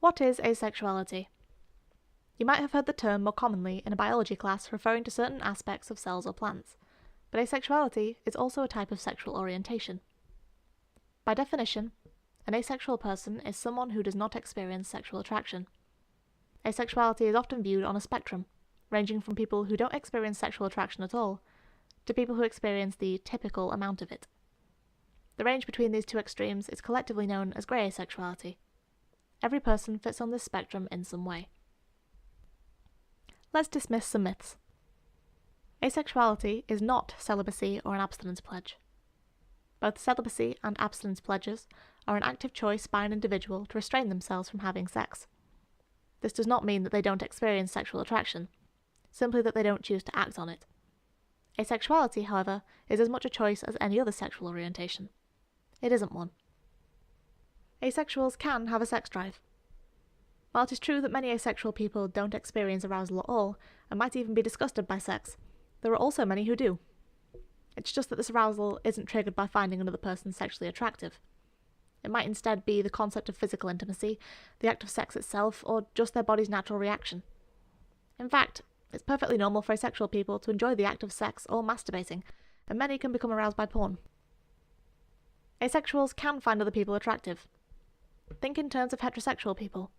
What is asexuality? You might have heard the term more commonly in a biology class referring to certain aspects of cells or plants, but asexuality is also a type of sexual orientation. By definition, an asexual person is someone who does not experience sexual attraction. Asexuality is often viewed on a spectrum, ranging from people who don't experience sexual attraction at all, to people who experience the typical amount of it. The range between these two extremes is collectively known as grey asexuality. Every person fits on this spectrum in some way. Let's dismiss some myths. Asexuality is not celibacy or an abstinence pledge. Both celibacy and abstinence pledges are an active choice by an individual to restrain themselves from having sex. This does not mean that they don't experience sexual attraction, simply that they don't choose to act on it. Asexuality, however, is as much a choice as any other sexual orientation. It isn't one. Asexuals can have a sex drive. While it is true that many asexual people don't experience arousal at all, and might even be disgusted by sex, there are also many who do. It's just that this arousal isn't triggered by finding another person sexually attractive. It might instead be the concept of physical intimacy, the act of sex itself, or just their body's natural reaction. In fact, it's perfectly normal for asexual people to enjoy the act of sex or masturbating, and many can become aroused by porn. Asexuals can find other people attractive. Think in terms of heterosexual people.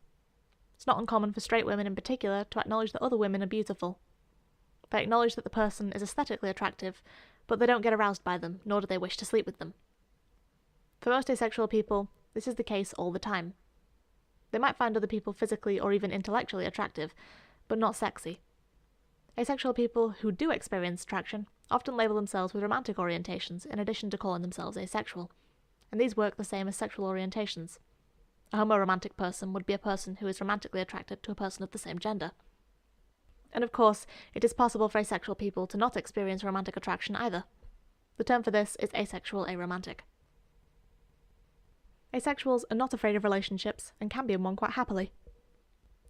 It's not uncommon for straight women in particular to acknowledge that other women are beautiful. They acknowledge that the person is aesthetically attractive, but they don't get aroused by them, nor do they wish to sleep with them. For most asexual people, this is the case all the time. They might find other people physically or even intellectually attractive, but not sexy. Asexual people who do experience attraction often label themselves with romantic orientations in addition to calling themselves asexual, and these work the same as sexual orientations. A homoromantic person would be a person who is romantically attracted to a person of the same gender. And of course, it is possible for asexual people to not experience romantic attraction either. The term for this is asexual aromantic. Asexuals are not afraid of relationships and can be in one quite happily.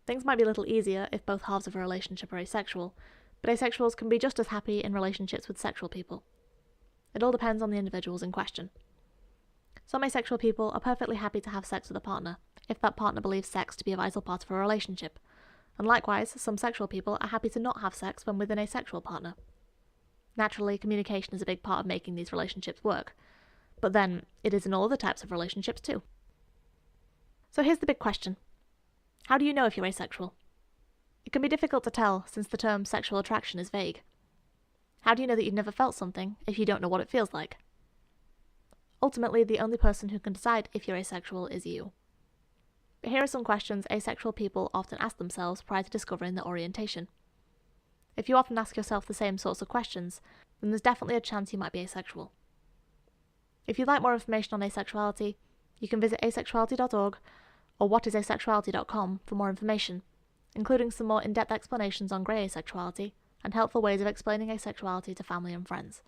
Things might be a little easier if both halves of a relationship are asexual, but asexuals can be just as happy in relationships with sexual people. It all depends on the individuals in question. Some asexual people are perfectly happy to have sex with a partner, if that partner believes sex to be a vital part of a relationship, and likewise, some sexual people are happy to not have sex when with an asexual partner. Naturally, communication is a big part of making these relationships work, but then it is in all other types of relationships too. So here's the big question. How do you know if you're asexual? It can be difficult to tell since the term sexual attraction is vague. How do you know that you've never felt something if you don't know what it feels like? Ultimately, the only person who can decide if you're asexual is you. But here are some questions asexual people often ask themselves prior to discovering their orientation. If you often ask yourself the same sorts of questions, then there's definitely a chance you might be asexual. If you'd like more information on asexuality, you can visit asexuality.org or whatisasexuality.com for more information, including some more in-depth explanations on grey asexuality and helpful ways of explaining asexuality to family and friends.